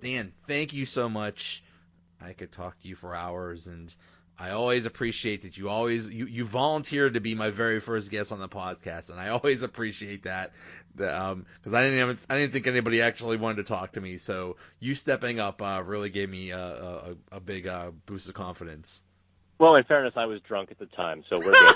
Dan, thank you so much. I could talk to you for hours, and I always appreciate that you volunteered to be my very first guest on the podcast, and I always appreciate that. Because I didn't think anybody actually wanted to talk to me, so you stepping up really gave me a big boost of confidence. Well, in fairness, I was drunk at the time, so we're good.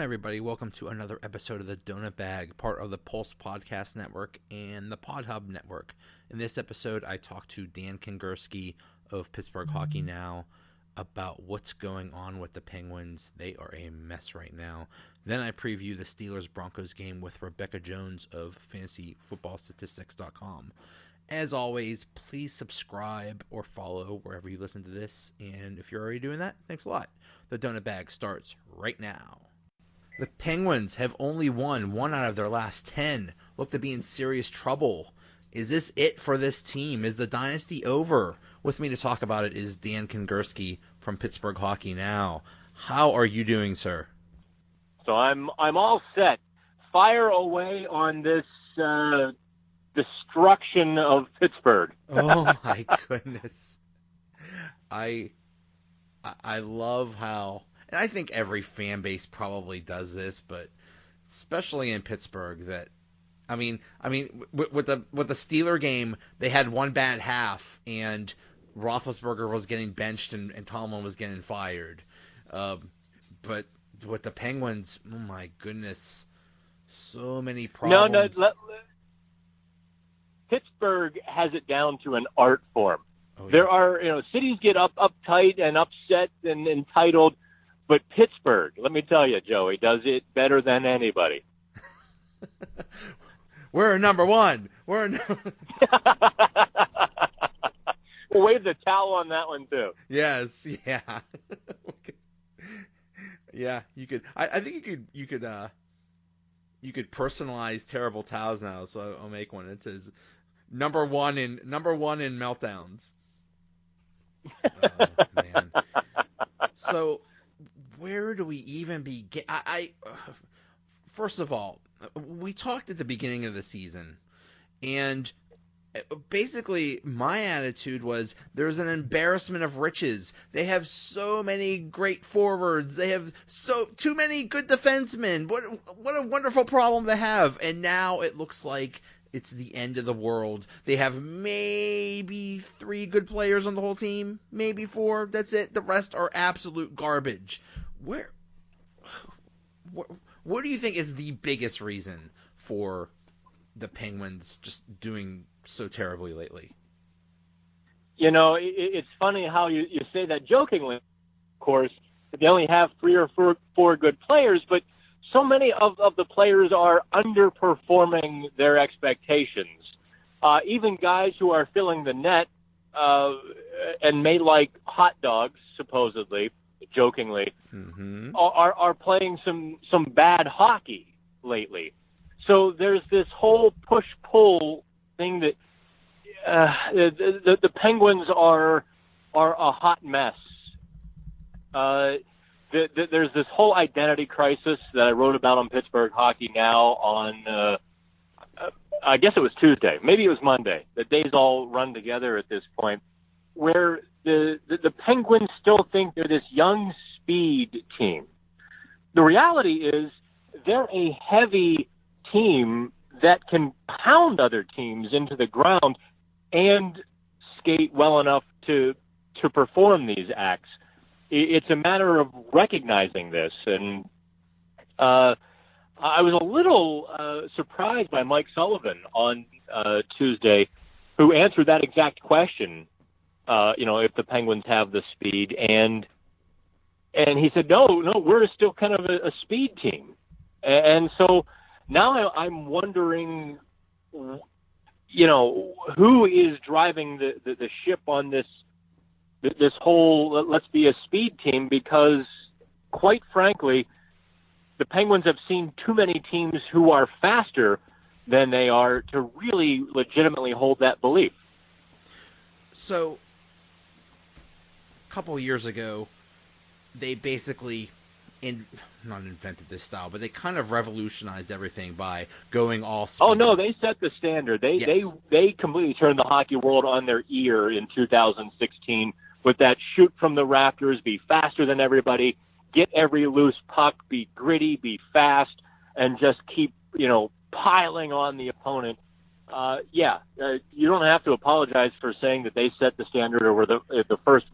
Everybody, welcome to another episode of the Donut Bag, part of the Pulse Podcast Network and the PodHub Network. In this episode, I talked to Dan Kingerski of Pittsburgh Hockey Now about what's going on with the Penguins. They are a mess right now. Then I preview the Steelers-Broncos game with Rebecca Jones of FantasyFootballStatistics.com. As always, please subscribe or follow wherever you listen to this. And if you're already doing that, thanks a lot. The Donut Bag starts right now. The Penguins have only won 1 out of their last 10. Look to be in serious trouble. Is this it for this team? Is the dynasty over? With me to talk about it is Dan Kingerski from Pittsburgh Hockey Now. How are you doing, sir? So I'm all set. Fire away on this destruction of Pittsburgh. Oh my goodness. I love how. And I think every fan base probably does this, but especially in Pittsburgh, that I mean, with the Steeler game, they had one bad half, and Roethlisberger was getting benched and Tomlin was getting fired. But with the Penguins, oh my goodness, so many problems. No, Pittsburgh has it down to an art form. Oh, yeah. There are, cities get uptight and upset and entitled. But Pittsburgh, let me tell you, Joey, does it better than anybody. We're number one. We'll wave the towel on that one, too. Yes, yeah. Yeah, you could. I think you could personalize terrible towels now. So I'll make one. It says number one in meltdowns. Oh, man. So. Where do we even begin? First of all, we talked at the beginning of the season, and basically my attitude was there's an embarrassment of riches. They have so many great forwards. They have too many good defensemen. What a wonderful problem to have. And now it looks like it's the end of the world. They have maybe 3 good players on the whole team, maybe 4. That's it. The rest are absolute garbage. What do you think is the biggest reason for the Penguins just doing so terribly lately? It's funny how you say that jokingly, of course. They only have 3 or 4 good players, but so many of the players are underperforming their expectations. Even guys who are filling the net and may like hot dogs, supposedly, jokingly, are playing some bad hockey lately. So there's this whole push-pull thing that the Penguins are a hot mess. There's this whole identity crisis that I wrote about on Pittsburgh Hockey Now on, I guess it was Tuesday. Maybe it was Monday. The days all run together at this point, where the Penguins still think they're this young speed team. The reality is they're a heavy team that can pound other teams into the ground and skate well enough to perform these acts. It's a matter of recognizing this. And I was a little surprised by Mike Sullivan on Tuesday, who answered that exact question, if the Penguins have the speed. And And he said, no, we're still kind of a speed team. And so now I'm wondering, who is driving the ship on this whole let's be a speed team, because quite frankly, the Penguins have seen too many teams who are faster than they are to really legitimately hold that belief. So, a couple of years ago, they basically not invented this style, but they kind of revolutionized everything by going all speed. Oh no, they set the standard. They completely turned the hockey world on their ear in 2016 with that shoot from the rafters, be faster than everybody, get every loose puck, be gritty, be fast, and just keep, piling on the opponent. You don't have to apologize for saying that they set the standard or were the first,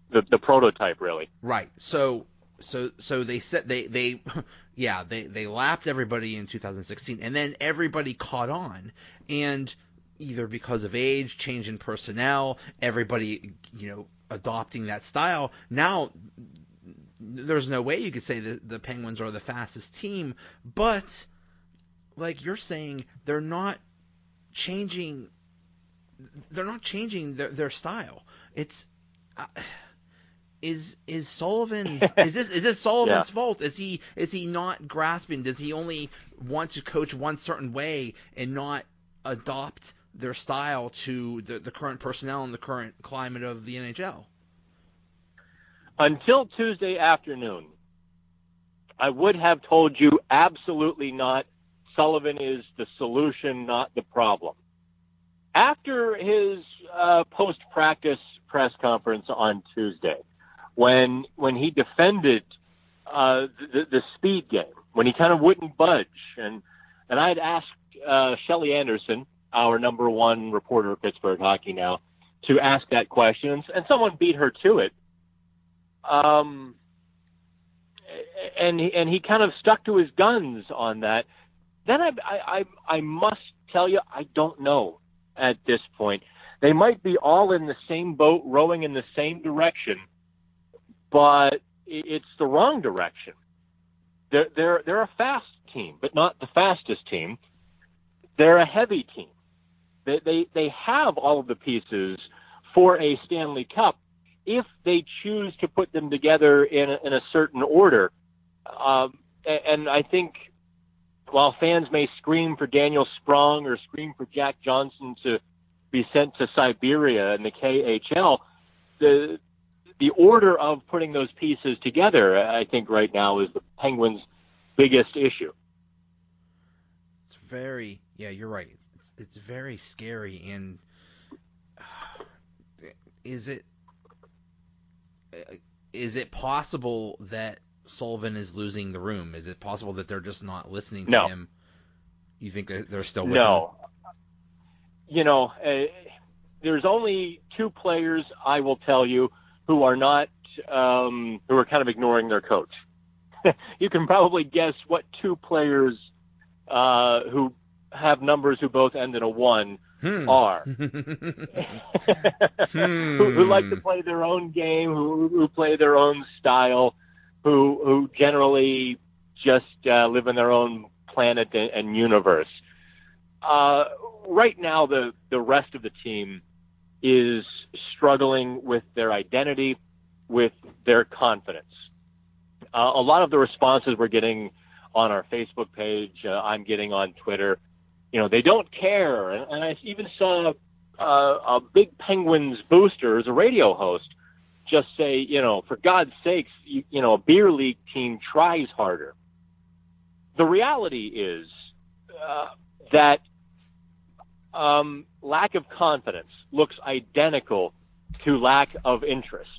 the prototype, really. Right. So they set they lapped everybody in 2016, and then everybody caught on, and either because of age, change in personnel, everybody adopting that style. Now there's no way you could say that the Penguins are the fastest team, but like you're saying, they're not changing their style. It's Is Sullivan is this Sullivan's fault? Is he not grasping? Does he only want to coach one certain way and not adopt their style to the current personnel and the current climate of the NHL? Until Tuesday afternoon, I would have told you absolutely not. Sullivan is the solution, not the problem. After his post-practice press conference on Tuesday, when he defended the speed game, when he kind of wouldn't budge, and I'd asked Shelley Anderson, our number one reporter at Pittsburgh Hockey Now, to ask that question, and someone beat her to it. And he kind of stuck to his guns on that. Then I must tell you, I don't know at this point. They might be all in the same boat, rowing in the same direction, but it's the wrong direction. They're a fast team, but not the fastest team. They're a heavy team. They have all of the pieces for a Stanley Cup if they choose to put them together in a certain order. And I think while fans may scream for Daniel Sprong or scream for Jack Johnson to be sent to Siberia in the KHL, the order of putting those pieces together, I think right now is the Penguins' biggest issue. It's very, you're right. It's very scary. And is it possible that Sullivan is losing the room? Is it possible that they're just not listening to him? You think they're still with him? No. There's only two players, I will tell you, who are not, who are kind of ignoring their coach. You can probably guess what two players who have numbers who both end in a 1 are. Who like to play their own game, who play their own style, who generally just live in their own planet and universe. Right now, the rest of the team is struggling with their identity, with their confidence. A lot of the responses we're getting on our Facebook page, I'm getting on Twitter, they don't care. And I even saw a big Penguins booster as a radio host just say, for God's sakes, a beer league team tries harder. The reality is that lack of confidence looks identical to lack of interest.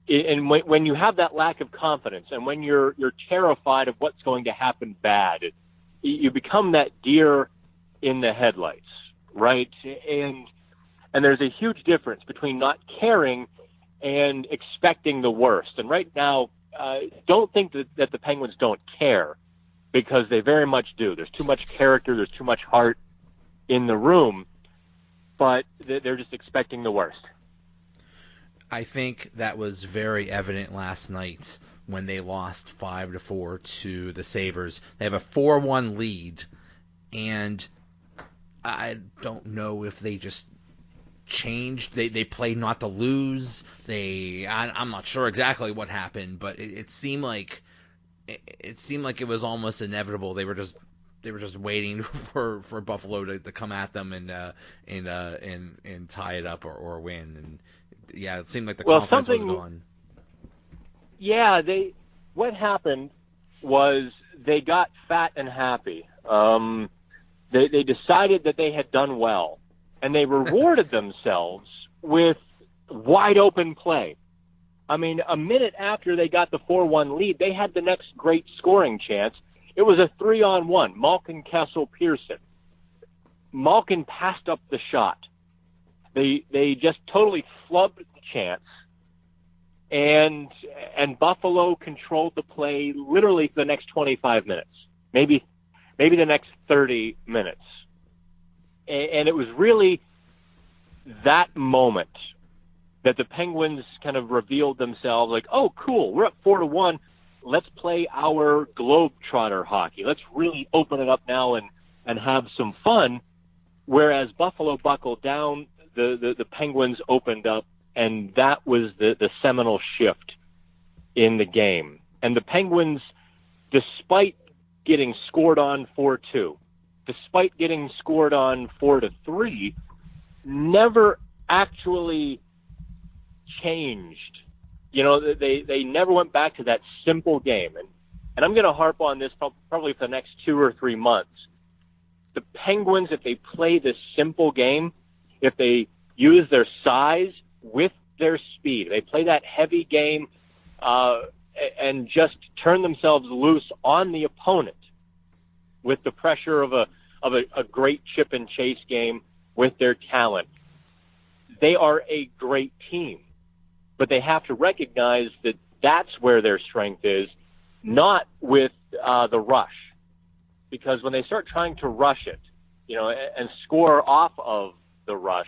And when you have that lack of confidence, and when you're terrified of what's going to happen bad, you become that deer in the headlights, right? And there's a huge difference between not caring and expecting the worst. And right now, don't think that the Penguins don't care, because they very much do. There's too much character, there's too much heart in the room, but they're just expecting the worst. I think that was very evident last night when they lost 5-4 to the Sabres. They have a 4-1 lead, and I don't know if they just changed. They played not to lose. I'm not sure exactly what happened, but it seemed like it was almost inevitable. They were just waiting for Buffalo to come at them and tie it up or win. And yeah, it seemed like the confidence was gone. Yeah, what happened was they got fat and happy. They decided that they had done well, and they rewarded themselves with wide open play. I mean, a minute after they got the 4-1 lead, they had the next great scoring chance. It was a 3-on-1, Malkin, Kessel, Pearson. Malkin passed up the shot. They just totally flubbed the chance, and Buffalo controlled the play literally for the next 25 minutes, maybe the next 30 minutes. And it was really that moment that the Penguins kind of revealed themselves like, oh, cool, we're up 4-1. Let's play our globetrotter hockey. Let's really open it up now and have some fun. Whereas Buffalo buckled down, the Penguins opened up, and that was the seminal shift in the game. And the Penguins, despite getting scored on 4-2, despite getting scored on 4-3, never actually changed. You know, they never went back to that simple game. And I'm going to harp on this probably for the next 2 or 3 months. The Penguins, if they play this simple game, if they use their size with their speed, they play that heavy game and just turn themselves loose on the opponent with the pressure of a great chip and chase game with their talent, they are a great team. But they have to recognize that that's where their strength is, not with the rush. Because when they start trying to rush it, you know, and score off of the rush,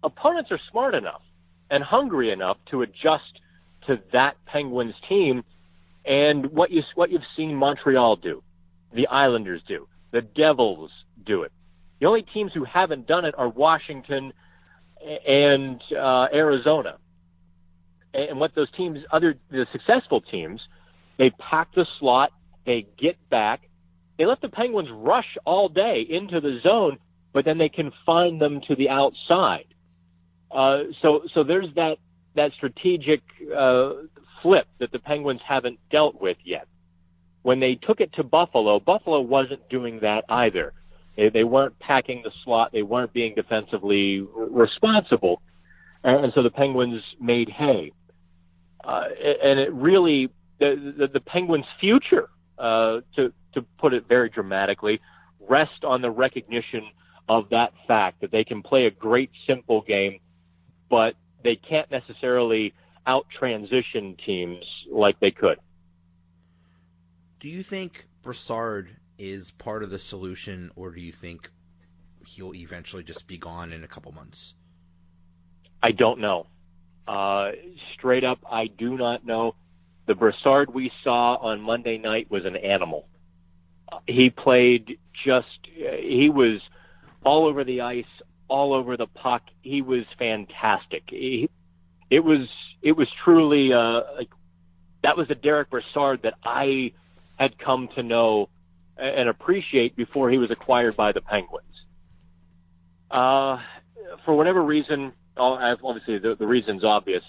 opponents are smart enough and hungry enough to adjust to that Penguins team. And what you've seen Montreal do, the Islanders do, the Devils do it. The only teams who haven't done it are Washington and Arizona. And what those teams, the successful teams, they pack the slot, they get back, they let the Penguins rush all day into the zone, but then they confine them to the outside. So there's that strategic flip that the Penguins haven't dealt with yet. When they took it to Buffalo, Buffalo wasn't doing that either. They weren't packing the slot. They weren't being defensively responsible. And so the Penguins made hay. And it really, the Penguins' future, to put it very dramatically, rests on the recognition of that fact that they can play a great simple game, but they can't necessarily out-transition teams like they could. Do you think Brassard is part of the solution, or do you think he'll eventually just be gone in a couple months? I don't know. Straight up, I do not know. The Brassard we saw on Monday night was an animal. He played he was all over the ice, all over the puck. He was fantastic. It was truly that was the Derek Brassard that I had come to know and appreciate before he was acquired by the Penguins. For whatever reason, obviously the reason's obvious,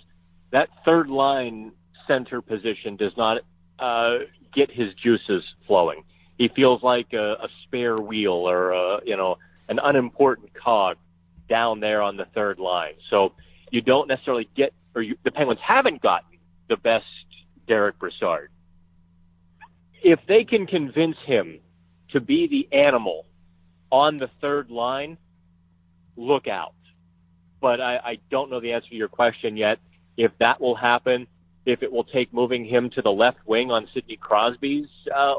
that third line center position does not get his juices flowing. He feels like a spare wheel or an unimportant cog down there on the third line. So you don't necessarily get, the Penguins haven't gotten the best Derek Brassard. If they can convince him to be the animal on the third line, look out. But I don't know the answer to your question yet. If that will happen, if it will take moving him to the left wing on Sidney Crosby's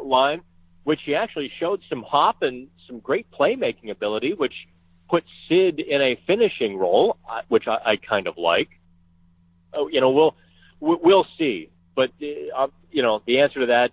line, which he actually showed some hop and some great playmaking ability, which put Sid in a finishing role, which I kind of like. we'll see. But the answer to that